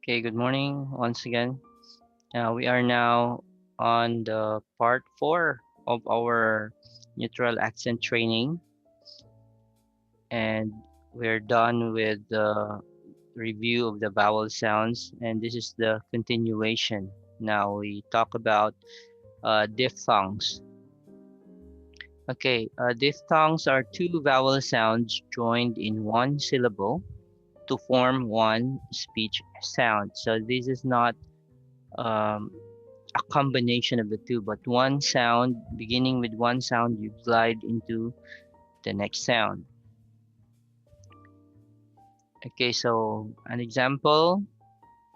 Okay, good morning once again. We are now on the part 4 of our neutral accent training, and we're done with the review of the vowel sounds, and this is the continuation. Now we talk about diphthongs. Okay, diphthongs are two vowel sounds joined in one syllable to form one speech sound. So this is not um, a combination of the two, but one sound, beginning with one sound, you glide into the next sound. Okay, so an example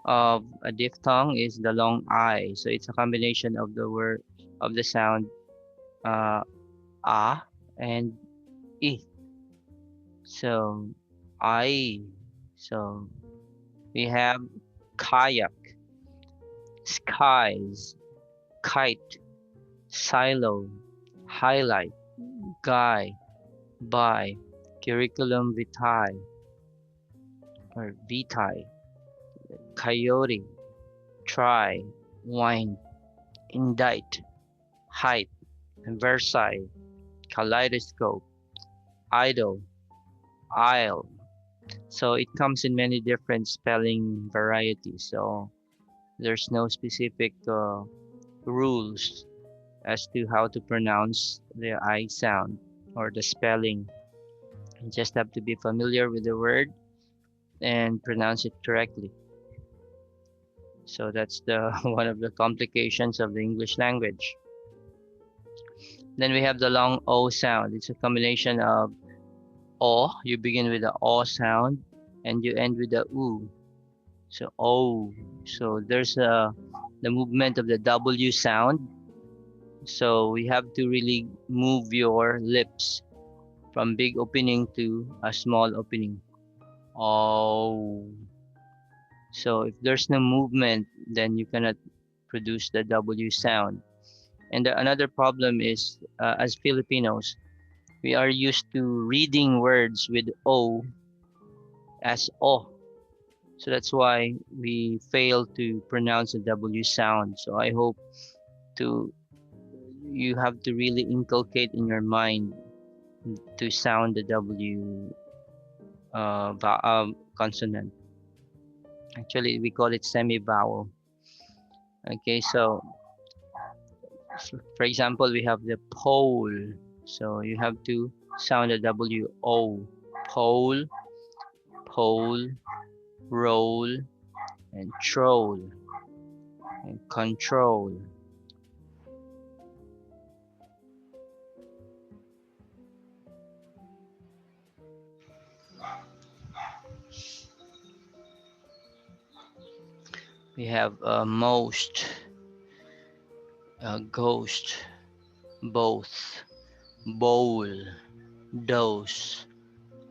of a diphthong is the long I. So it's a combination of the word of the sound uh, a and I. So I. So we have kayak, skies, kite, silo, highlight, guy, by, curriculum vitae or vitae, coyote, try, wine, indict, height, Versailles, kaleidoscope, idle, isle. So it comes in many different spelling varieties. So there's no specific rules as to how to pronounce the I sound or the spelling. You just have to be familiar with the word and pronounce it correctly. So that's the one of the complications of the English language. Then we have the long O sound. It's a combination of O. You begin with the O sound and you end with the U. So O. So there's the movement of the W sound. So we have to really move your lips from big opening to a small opening. Oh. So if there's no movement, then you cannot produce the W sound. And another problem is, as Filipinos, we are used to reading words with O as O. So that's why we fail to pronounce the W sound. So I hope to you have to really inculcate in your mind to sound the W consonant. Actually, we call it semi-vowel. Okay, so for example, we have the pole. So you have to sound the W O. Pole, pole, roll, and troll, and control. We have most, ghost, both, bowl, dose,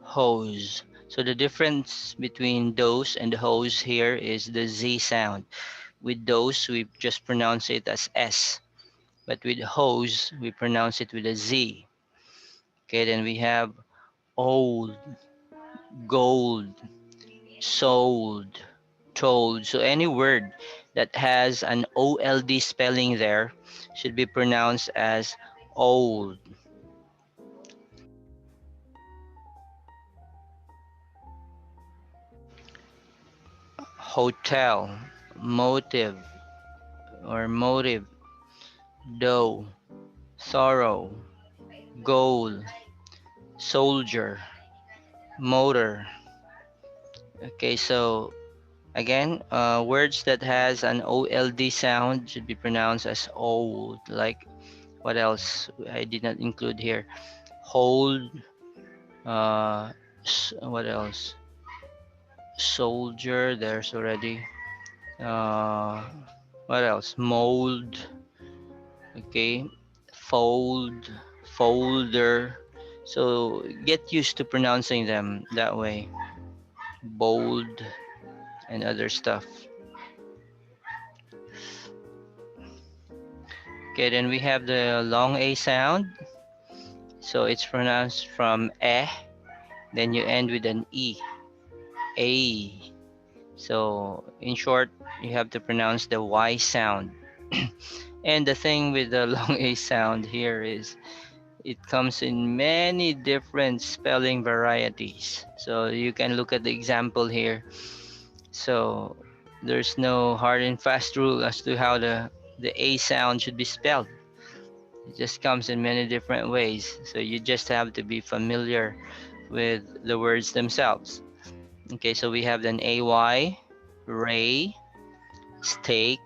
hose. So the difference between dose and hose here is the Z sound. With dose, we just pronounce it as S, but with hose, we pronounce it with a Z. Okay, then we have old, gold, sold, told. So any word that has an OLD spelling there should be pronounced as old. Hotel, motive or motive, dough, sorrow, goal, soldier, motor. Okay, so again, words that has an OLD sound should be pronounced as old. Like what else? I did not include here. Hold. What else? Soldier. There's already. Uh, what else? Mold. Okay. Fold. Folder. So get used to pronouncing them that way. Bold and other stuff. Okay, then we have the long A sound. So it's pronounced from then you end with an E. A. So in short, you have to pronounce the Y sound. And the thing with the long A sound here is it comes in many different spelling varieties. So you can look at the example here. So there's no hard and fast rule as to how the A sound should be spelled. It just comes in many different ways. So you just have to be familiar with the words themselves. Okay, so we have an AY, ray, steak.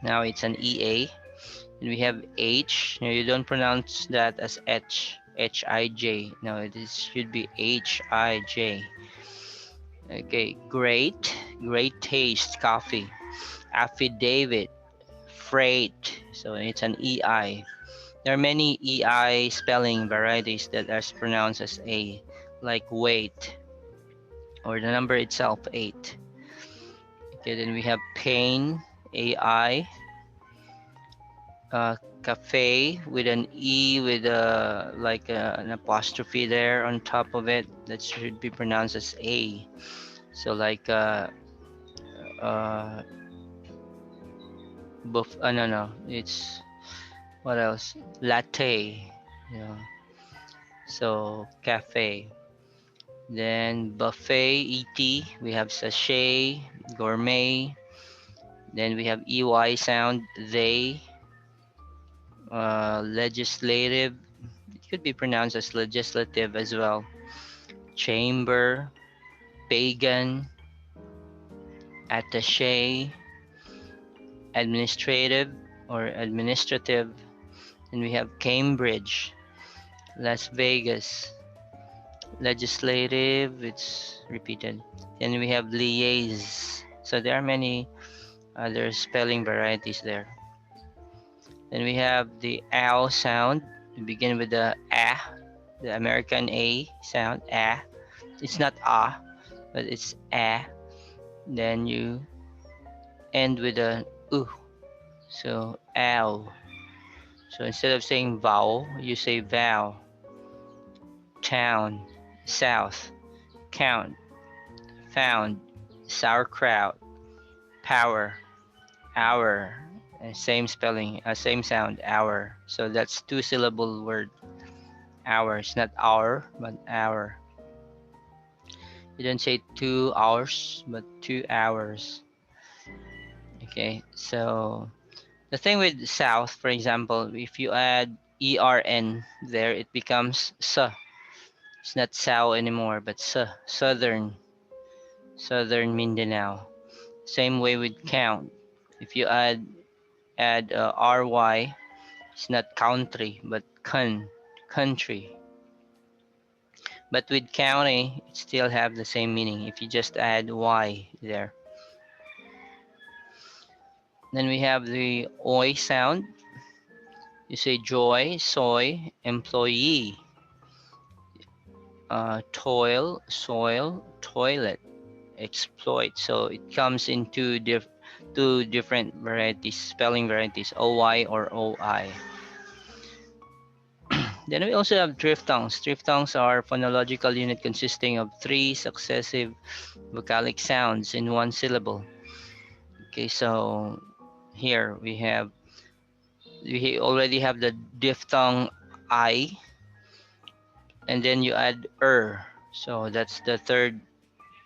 Now it's an EA. And we have H. Now you don't pronounce that as H-I-J. No, it is, should be H-I-J. Okay, great taste, coffee. Affidavit, freight. So it's an EI. There are many EI spelling varieties that are pronounced as A, like weight, or the number itself, 8. Okay, then we have pain, AI. Cafe with an E with an apostrophe there on top of it. That should be pronounced as A. So like uh no, it's what else? Latte. Yeah. So cafe. Then buffet, ET. We have sachet, gourmet. Then we have EY sound, they. Legislative. It could be pronounced as legislative as well. Chamber, pagan, attaché, administrative or administrative. And we have Cambridge, Las Vegas, legislative, it's repeated. Then we have liaise. So there are many other spelling varieties there. Then we have the ow sound. We begin with the a, the American A sound, a. It's not a, but it's a. Then you end with a u. So ow. So instead of saying vowel, you say vow. Town, south, count, found, sauerkraut, power, hour, and same spelling, same sound, hour. So that's 2-syllable word. Hour. It's not hour, but hour. You don't say 2 hours, but 2 hours. Okay, so the thing with south, for example, if you add ERN there, it becomes S. It's not Sao anymore, but S. Southern. Southern Mindanao. Same way with count. If you add RY, it's not country, but country. But with county, it still have the same meaning if you just add Y there. Then we have the OI sound. You say joy, soy, employee, toil, soil, toilet, exploit. So it comes in two different varieties, spelling varieties, OY or OI. Then we also have diphthongs. Diphthongs are phonological unit consisting of 3 successive vocalic sounds in one syllable. Okay, so here we already have the diphthong I, and then you add so that's the third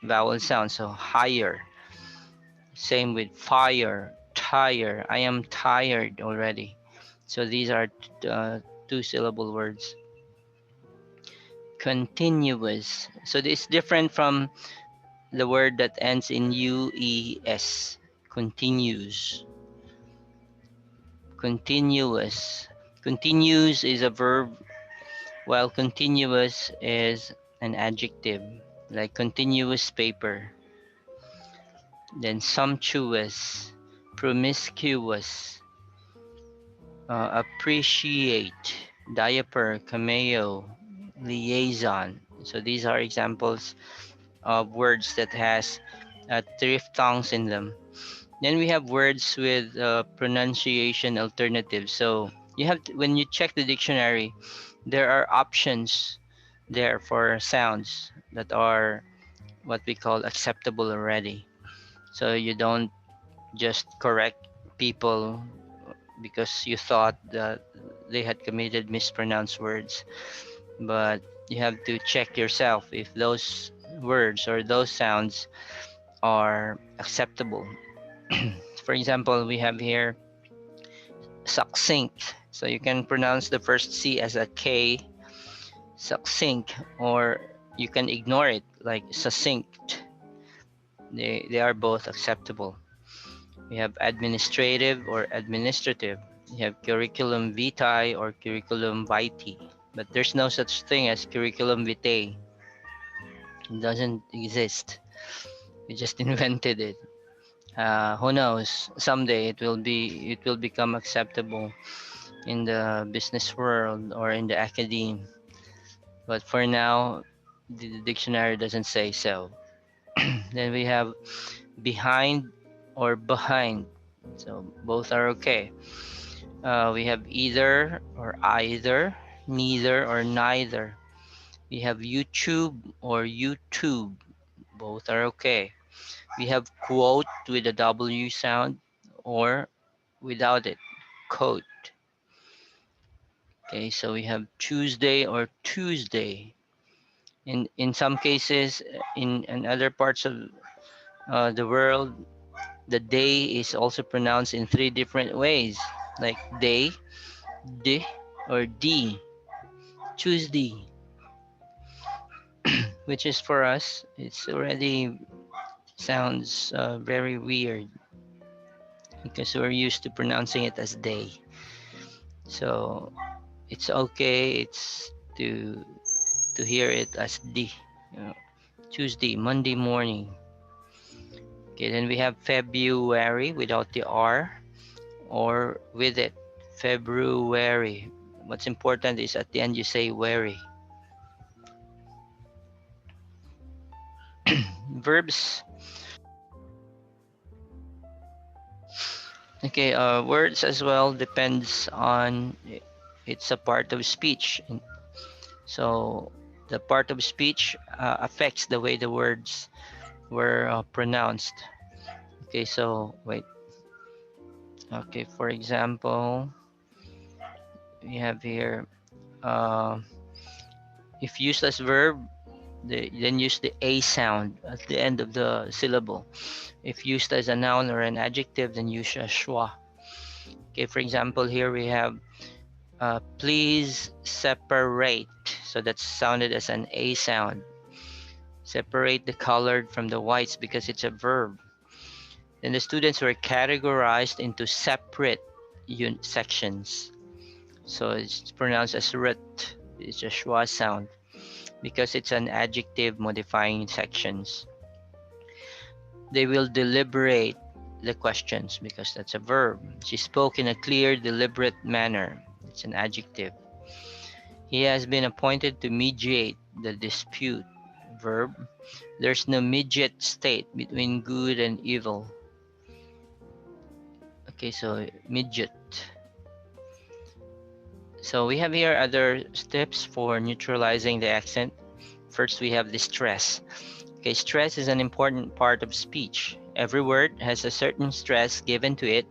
vowel sound. So higher. Same with fire, tire. I am tired already. So these are 2-syllable words. Continuous. So this is different from the word that ends in UES. Continues. Continuous. Continues is a verb, while continuous is an adjective, like continuous paper. Then sumptuous, promiscuous, appreciate, diaper, cameo, liaison. So these are examples of words that has diphthongs in them. Then we have words with pronunciation alternatives. So you have when you check the dictionary, there are options there for sounds that are what we call acceptable already. So you don't just correct people because you thought that they had committed mispronounced words, but you have to check yourself if those words or those sounds are acceptable. For example, we have here succinct. So you can pronounce the first C as a K, succinct, or you can ignore it like succinct. They are both acceptable. We have administrative or administrative. You have curriculum vitae or curriculum vitae. But there's no such thing as curriculum vitae. It doesn't exist. We just invented it. Who knows? Someday it will become acceptable in the business world or in the academe. But for now, the dictionary doesn't say so. Then we have behind or behind. So both are okay. We have either or either, neither or neither. We have YouTube or YouTube. Both are okay. We have quote with a W sound or without it, quote. Okay, so we have Tuesday or Tuesday. In some cases, in other parts of the world, the day is also pronounced in three different ways, like day, D, or D. Tuesday, which is for us, it's already sounds very weird because we're used to pronouncing it as day. So it's okay. It's to hear it as D. You know, Tuesday, Monday morning. Okay, then we have February without the R or with it. February. What's important is at the end you say wary. Verbs. Okay, words as well depends on it's a part of speech. So the part of speech affects the way the words were pronounced. Okay, so wait. Okay, for example, we have here uh, if used as verb, then use the A sound at the end of the syllable. If used as a noun or an adjective, then use a schwa. Okay, for example, here we have please separate. So that's sounded as an A sound. Separate the colored from the whites because it's a verb. Then the students were categorized into separate sections. So it's pronounced as rut. It's a schwa sound because it's an adjective modifying sections. They will deliberate the questions because that's a verb. She spoke in a clear, deliberate manner. It's an adjective. He has been appointed to mediate the dispute. Verb. There's no midget state between good and evil. Okay, so midget. So we have here other steps for neutralizing the accent. First, we have the stress. Okay, stress is an important part of speech. Every word has a certain stress given to it,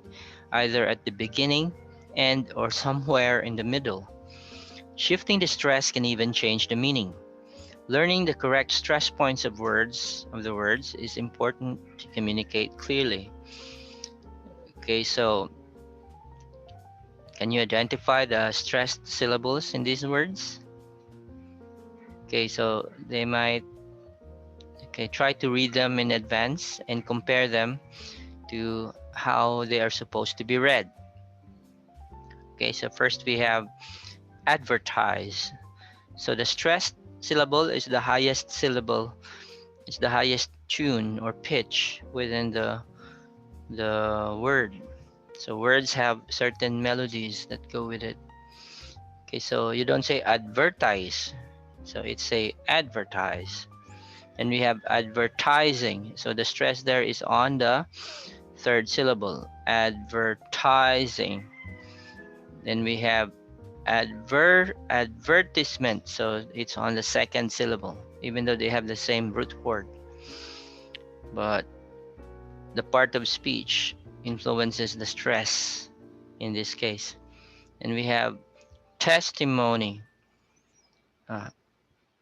either at the beginning, end, or somewhere in the middle. Shifting the stress can even change the meaning. Learning the correct stress points of the words is important to communicate clearly. Okay, so can you identify the stressed syllables in these words? Okay, so they might try to read them in advance and compare them to how they are supposed to be read. Okay, so first we have advertise. So the stressed syllable is the highest syllable. It's the highest tune or pitch within the word. So words have certain melodies that go with it. Okay, so you don't say advertise. So it's say advertise. And we have advertising. So the stress there is on the third syllable. Advertising. Then we have advertisement. So it's on the second syllable, even though they have the same root word. but the part of speech influences the stress in this case. And we have testimony. Uh,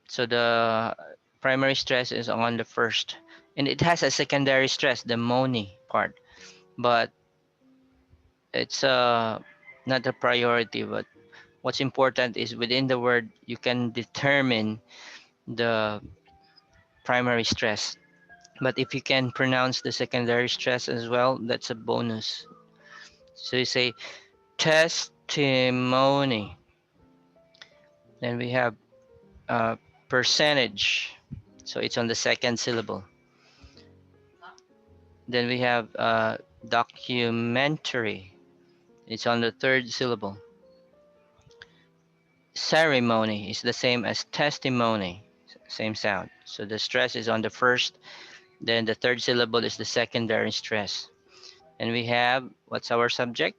so the primary stress is on the first, and it has a secondary stress, the money part, but it's not a priority. But what's important is within the word you can determine the primary stress. But if you can pronounce the secondary stress as well, that's a bonus. So you say testimony. Then we have percentage. So it's on the second syllable. Then we have documentary. It's on the third syllable. Ceremony is the same as testimony. Same sound. So the stress is on the first. Then the third syllable is the secondary stress. And we have, what's our subject?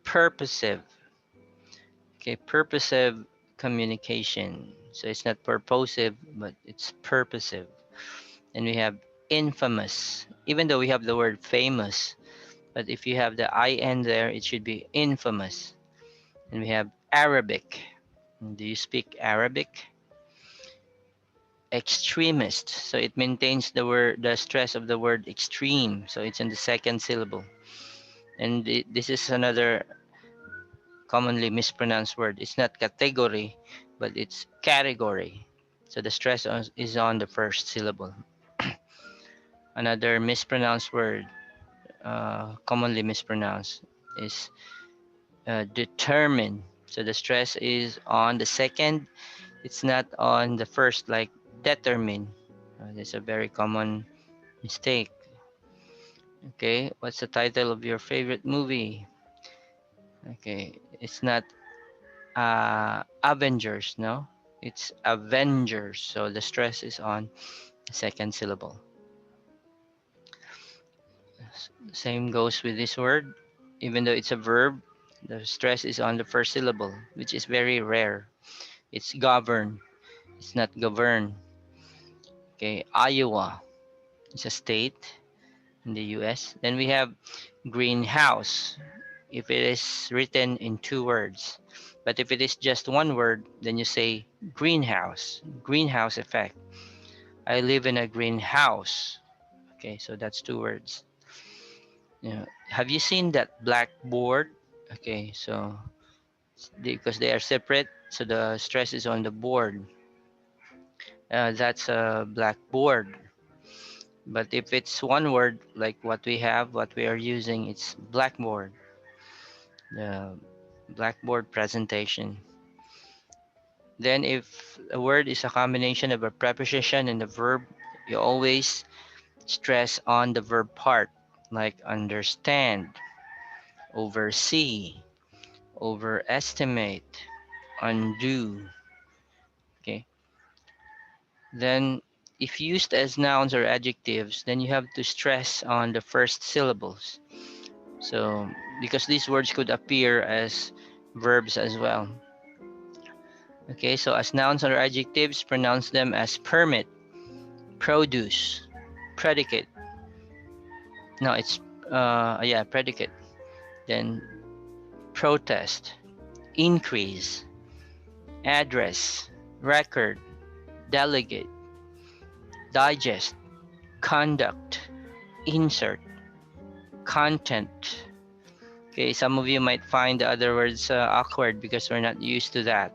Purposive. Okay, purposive communication. So it's not purposive, but it's purposive. And we have infamous. Even though we have the word famous, but if you have the IN there, it should be infamous. And we have Arabic. Do you speak Arabic? Extremist. So it maintains the stress of the word extreme. So it's in the second syllable. And this is another commonly mispronounced word. It's not category, but it's category. So the stress is on the first syllable. Another mispronounced word, commonly mispronounced, is determine. So the stress is on the second. It's not on the first, like determine. That's a very common mistake. Okay, what's the title of your favorite movie? Okay, it's not Avengers, no? It's Avengers. So the stress is on the second syllable. Same goes with this word. Even though it's a verb, the stress is on the first syllable, which is very rare. It's govern. It's not govern. Okay, Iowa. It's a state in the US. Then we have greenhouse. If it is written in two words. But if it is just one word, then you say greenhouse. Greenhouse effect. I live in a greenhouse. Okay, so that's two words. Have you seen that blackboard? Okay, so because they are separate, so the stress is on the board. That's a blackboard. But if it's one word, like what we have, what we are using, it's blackboard. The blackboard presentation. Then if a word is a combination of a preposition and a verb, you always stress on the verb part, like understand, oversee, overestimate, undo. Okay. Then if used as nouns or adjectives, then you have to stress on the first syllables. So because these words could appear as verbs as well. Okay, so as nouns or adjectives, pronounce them as permit, produce, predicate. No, it's yeah, predicate. Then protest, increase, address, record, delegate, digest, conduct, insert, content. Okay, some of you might find the other words awkward because we're not used to that.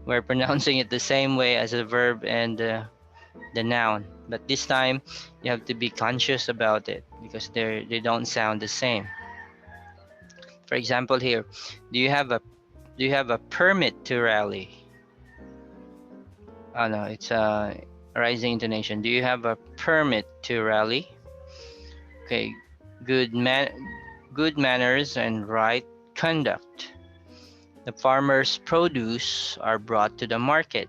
We're pronouncing it the same way as the verb and the noun, but this time you have to be conscious about it because they don't sound the same. For example, here, do you have a permit to rally? Oh no, it's a rising intonation. Do you have a permit to rally? Okay, good manners and right conduct. The farmer's produce are brought to the market.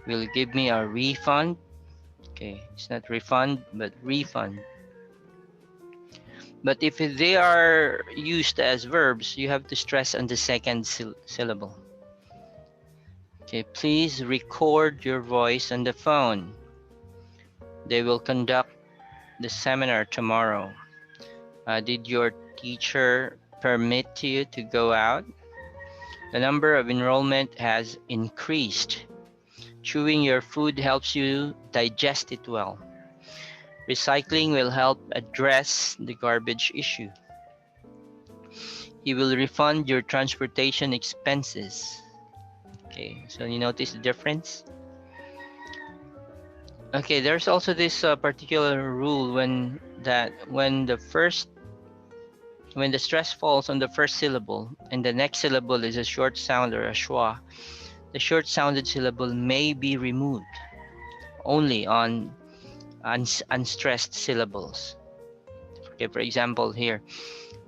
Will you give me a refund? Okay, it's not refund, but refund. But if they are used as verbs, you have to stress on the second syllable. Okay, please record your voice on the phone. They will conduct the seminar tomorrow. Did your teacher permit you to go out? The number of enrollment has increased. Chewing your food helps you digest it well. Recycling will help address the garbage issue. He will refund your transportation expenses. Okay, so you notice the difference? Okay, there's also this particular rule when the stress falls on the first syllable and the next syllable is a short sound or a schwa, the short sounded syllable may be removed only on unstressed syllables. Okay, for example here,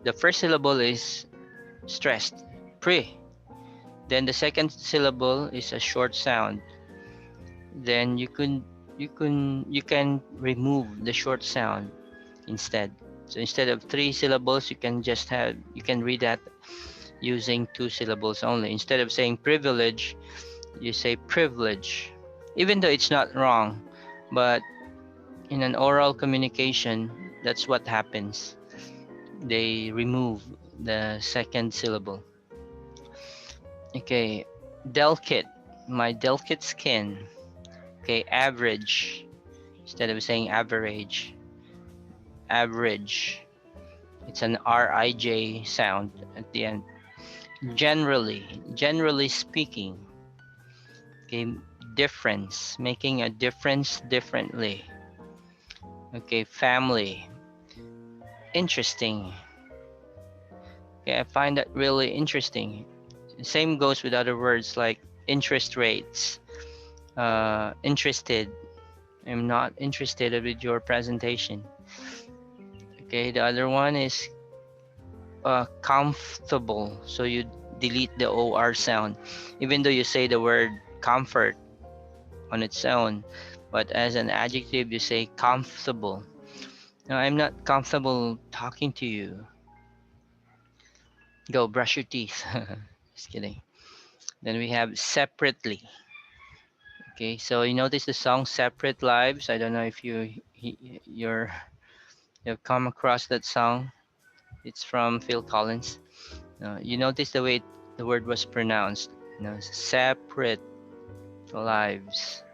the first syllable is stressed, pre. Then the second syllable is a short sound. Then you can remove the short sound instead. So instead of 3 syllables, you can read that using 2 syllables only. Instead of saying privilege, you say privilege. Even though it's not wrong, but in an oral communication, that's what happens. They remove the second syllable. Okay, delicate, my delicate skin. Okay, average, instead of saying average, average. It's an RIJ sound at the end. Generally speaking. Okay, difference, making a difference differently. Okay, family, interesting. Okay, I find that really interesting. Same goes with other words like interest rates, interested. I'm not interested with your presentation. Okay, the other one is comfortable. So you delete the OR sound, even though you say the word comfort on its own, but as an adjective you say comfortable. No, I'm not comfortable talking to you. Go brush your teeth. Just kidding. Then we have separately. Okay, so you notice the song "Separate Lives." I don't know if you've come across that song. It's from Phil Collins. You notice the way the word was pronounced. Separate lives.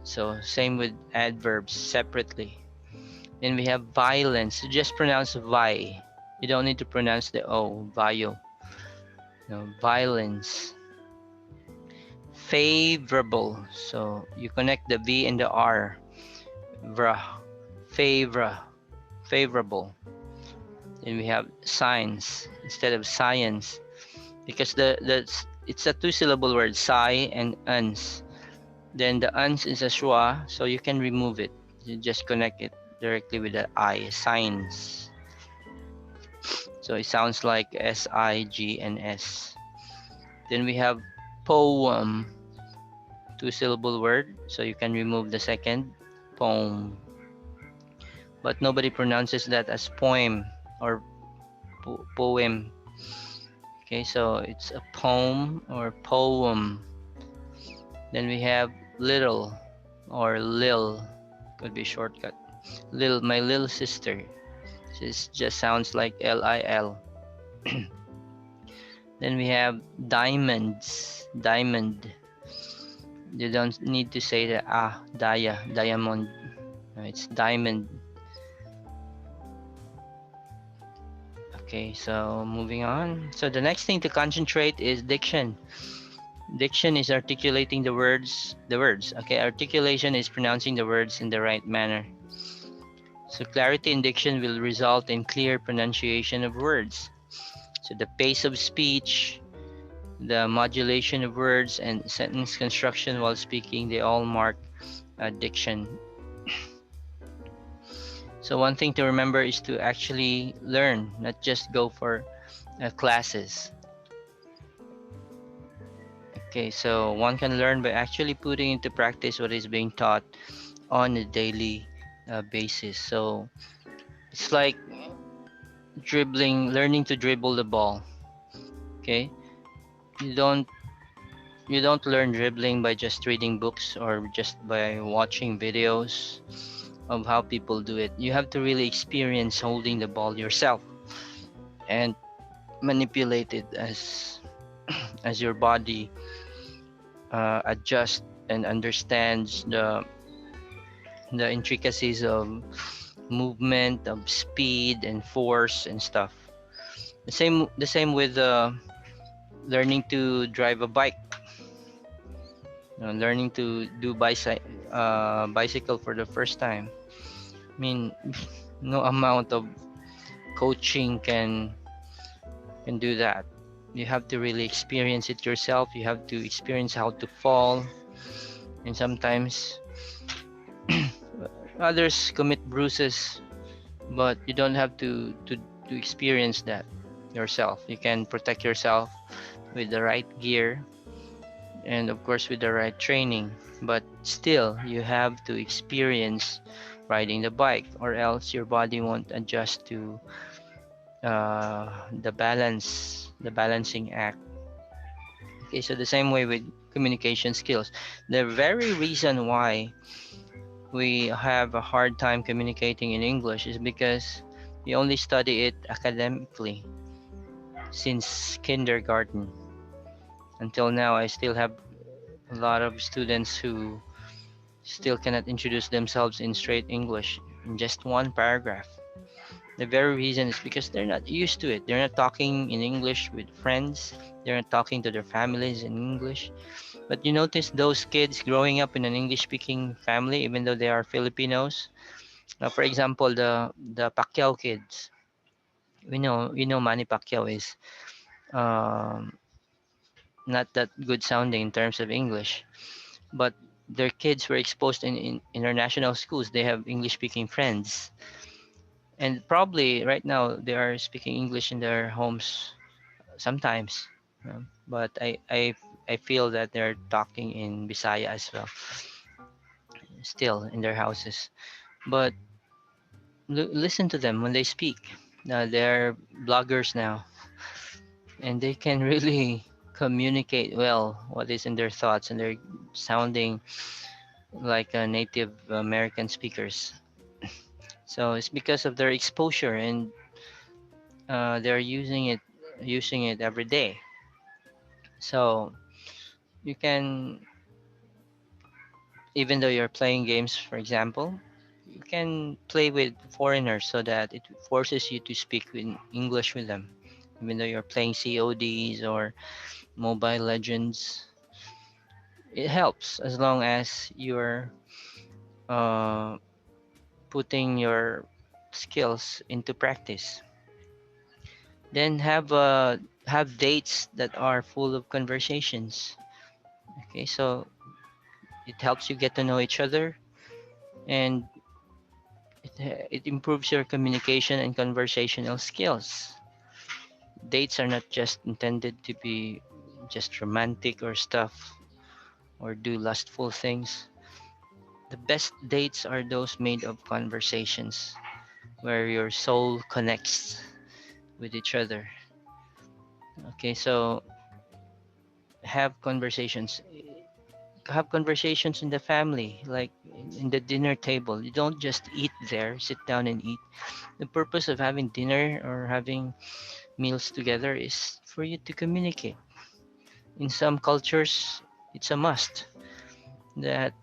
So same with adverbs, separately. Then we have violence. You just pronounce vi. You don't need to pronounce the O. Vio. Violence. Favorable. So you connect the V and the R. Vra. Favorable. Then we have science instead of science, because it's a 2-syllable word, sci and uns. Then the uns is a schwa, so you can remove it. You just connect it directly with the I, science. So it sounds like SIGNS. Then we have poem, 2-syllable word, so you can remove the second, poem. But nobody pronounces that as poem or poem. Okay, so it's a poem or poem. Then we have little or lil, could be shortcut. Lil, my little sister. This just sounds like LIL. Then we have diamonds, diamond. You don't need to say the diamond. No, it's diamond. Okay, so moving on. So the next thing to concentrate is diction. Diction is articulating the words. Okay, articulation is pronouncing the words in the right manner. So clarity in diction will result in clear pronunciation of words. So the pace of speech, the modulation of words, and sentence construction while speaking, they all mark diction. So one thing to remember is to actually learn, not just go for classes. Okay, so one can learn by actually putting into practice what is being taught on a daily basis. So it's like learning to dribble the ball. Okay, you don't learn dribbling by just reading books or just by watching videos. of how people do it. You have to really experience holding the ball yourself and manipulate it as your body adjusts and understands the intricacies of movement, of speed and force and stuff. The same with learning to drive a bike. Learning to do bicycle for the first time. I mean, no amount of coaching can do that. You have to really experience it yourself. You have to experience how to fall, and sometimes others commit bruises, but you don't have to experience that yourself. You can protect yourself with the right gear and of course with the right training, but still you have to experience riding the bike, or else your body won't adjust to the balancing act. Okay, so the same way with communication skills. The very reason why we have a hard time communicating in English is because we only study it academically since kindergarten until now. I still have a lot of students who still cannot introduce themselves in straight English in just one paragraph. The very reason is because they're not used to it. They're not talking in English with friends. They're not talking to their families in English. But you notice those kids growing up in an English-speaking family, even though they are Filipinos. For example, the Pacquiao kids. We know Manny Pacquiao is um, not that good sounding in terms of English, but their kids were exposed in international schools. They have English-speaking friends, and probably right now they are speaking English in their homes sometimes. But I feel that they're talking in Bisaya as well, still in their houses. But listen to them when they speak. They're bloggers now, and they can really communicate well what is in their thoughts, and they're sounding like Native American speakers. So it's because of their exposure, and they're using it every day. So you can, even though you're playing games, for example, you can play with foreigners so that it forces you to speak in English with them. Even though you're playing CODs or Mobile Legends, it helps as long as you're uh, putting your skills into practice. Then have dates that are full of conversations. Okay, so it helps you get to know each other, and it improves your communication and conversational skills. Dates are not just intended to be just romantic or stuff or do lustful things. The best dates are those made of conversations where your soul connects with each other. Okay, so have conversations. Have conversations in the family, like in the dinner table. You don't just eat there, sit down and eat. The purpose of having dinner or having meals together is for you to communicate. In some cultures, it's a must that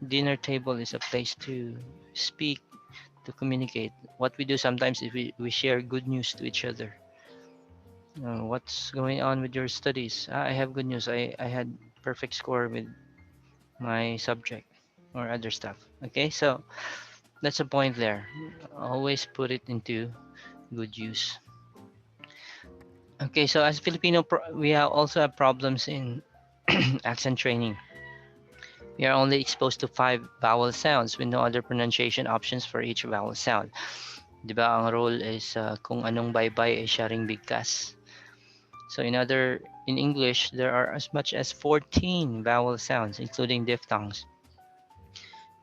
dinner table is a place to speak, to communicate. What we do sometimes is we share good news to each other. What's going on with your studies? I have good news. I had perfect score with my subject or other stuff. Okay, so that's a point there. Always put it into good use. Okay, so as Filipino, we also have problems in accent training. We are only exposed to 5 vowel sounds with no other pronunciation options for each vowel sound. Di ba ang rule is kung anong baybay ay siya ring bigkas. So in English, there are as much as 14 vowel sounds, including diphthongs.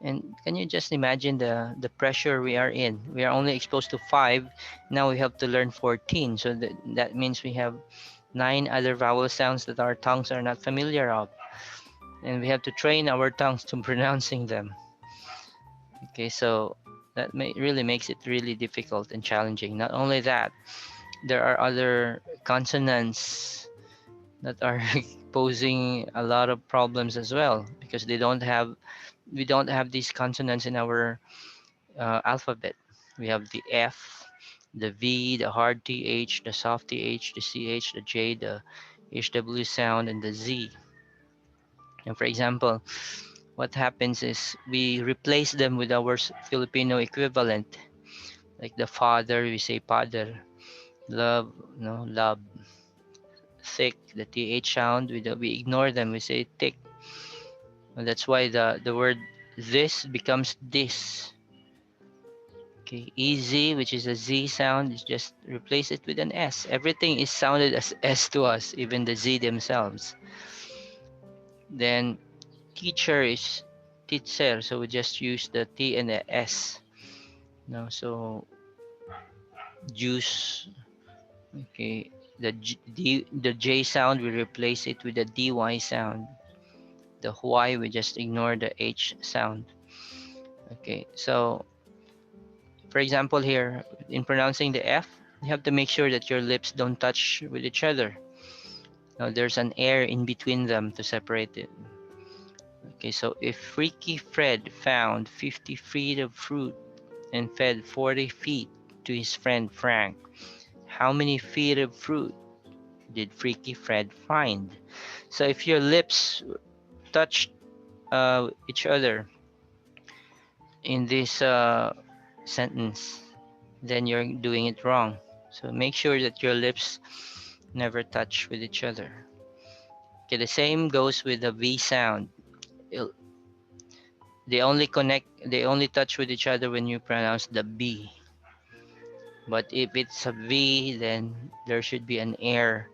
And can you just imagine the pressure we are in? We are only exposed to 5. Now we have to learn 14. So that means we have 9 other vowel sounds that our tongues are not familiar of. And we have to train our tongues to pronouncing them. Okay, so that really makes it really difficult and challenging. Not only that, there are other consonants that are posing a lot of problems as well, because we don't have these consonants in our alphabet. We have the F, the V, the hard TH, the soft TH, the CH, the J, the HW sound, and the Z. And for example, what happens is we replace them with our Filipino equivalent. Like the father, we say father. Love, no, love. Thick, the TH sound, we ignore them, we say thick. And that's why the word this becomes this. Okay, easy, which is a Z sound, is just replace it with an S. Everything is sounded as S to us, even the Z themselves. Then teacher is teacher, so we just use the T and the S. No, so juice. Okay, the J sound we replace it with the DY sound. The Y we just ignore the H sound. Okay, so for example here, in pronouncing the F, you have to make sure that your lips don't touch with each other. Now there's an air in between them to separate it. Okay, so if Freaky Fred found 50 feet of fruit and fed 40 feet to his friend Frank, how many feet of fruit did Freaky Fred find? So if your lips touch each other in this sentence, then you're doing it wrong. So make sure that your lips never touch with each other. Okay, the same goes with the V sound. They only touch with each other when you pronounce the B. But if it's a V, then there should be an air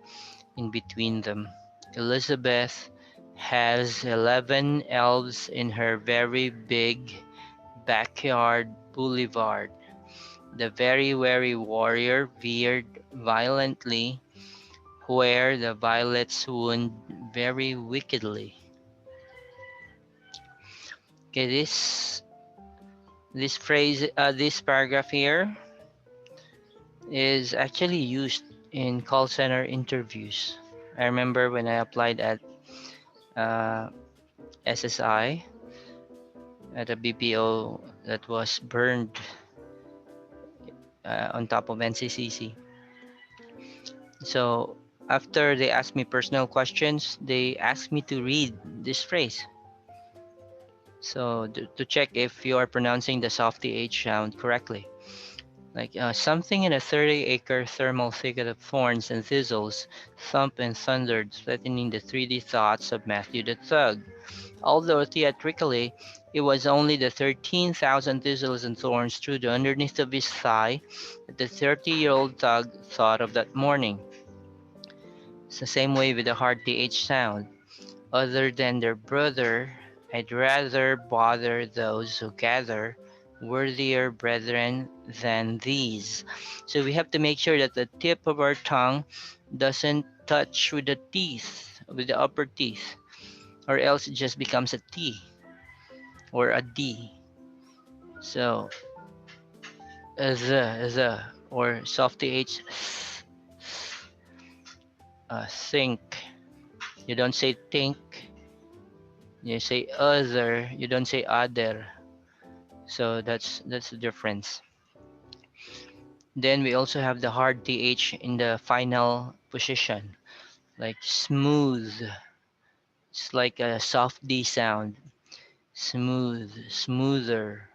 in between them. Elizabeth has 11 elves in her very big backyard boulevard. The very wary warrior veered violently where the violets wound very wickedly. Okay, this paragraph here is actually used in call center interviews. I remember when I applied at uh, SSI at a BPO that was burned on top of NCCC. So after they asked me personal questions, they asked me to read this phrase. So to check if you are pronouncing the soft TH sound correctly. Like something in a 30-acre thermal thicket of thorns and thistles thumped and thundered, threatening the 3D thoughts of Matthew the Thug. Although theatrically, it was only the 13,000 thistles and thorns through the underneath of his thigh that the 30-year-old thug thought of that morning. It's the same way with the hard TH sound. Other than their brother, I'd rather bother those who gather worthier brethren than these. So we have to make sure that the tip of our tongue doesn't touch with the teeth, with the upper teeth, or else it just becomes a T or a D. So the or soft TH, think. You don't say think, you say other, you don't say other. So that's the difference. Then we also have the hard th in the final position, like smooth. It's like a soft d sound. Smooth, smoother,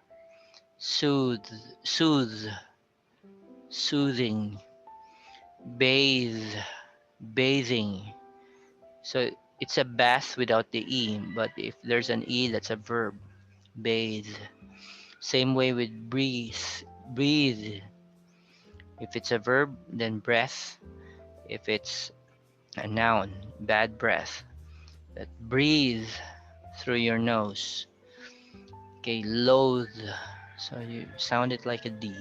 soothe, soothe, soothing, bathe, bathing. So it's a bath without the e, but if there's an e, that's a verb. Bathe. Same way with breathe. Breathe. If it's a verb, then breath. If it's a noun, bad breath. That breathe through your nose. Okay, loathe. So you sound it like a D.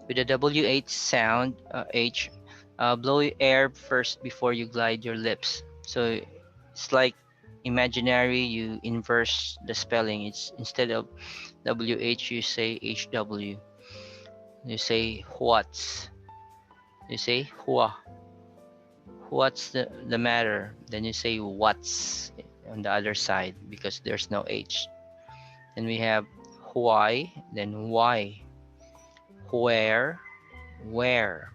With the WH sound, H, blow air first before you glide your lips. So it's like imaginary, you inverse the spelling. It's instead of WH, you say HW. You say what's. You say hua. What's the matter? Then you say what's on the other side because there's no H. Then we have why, then why, where, where,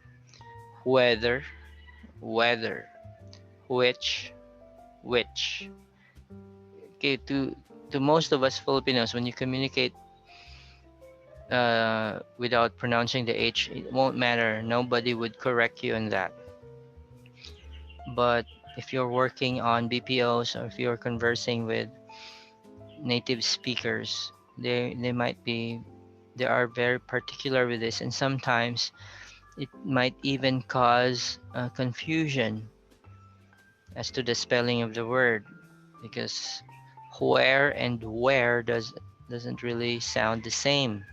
whether, whether, which. Okay, to most of us Filipinos, when you communicate without pronouncing the H, it won't matter. Nobody would correct you on that. But if you're working on BPOs or if you're conversing with native speakers, they might be they are very particular with this, and sometimes it might even cause confusion as to the spelling of the word because where and where doesn't really sound the same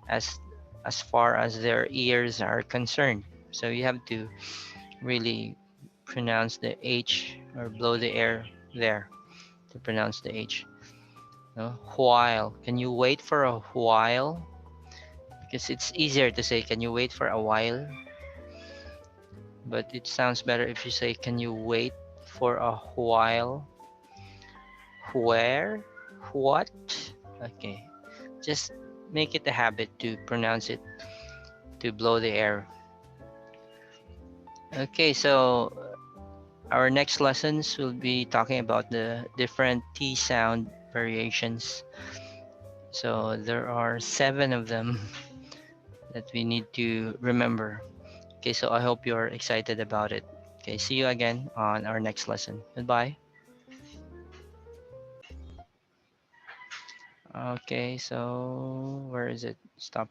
as as far as their ears are concerned. So you have to really pronounce the H or blow the air there to pronounce the H. No? While. Can you wait for a while? Because it's easier to say, can you wait for a while? But it sounds better if you say, can you wait for a while? Where? What? Okay. Just make it a habit to pronounce it, to blow the air. Okay, so our next lessons will be talking about the different T sound variations. So there are 7 of them that we need to remember. Okay, so I hope you're excited about it. Okay, see you again on our next lesson. Goodbye. Okay, so where is it? Stop.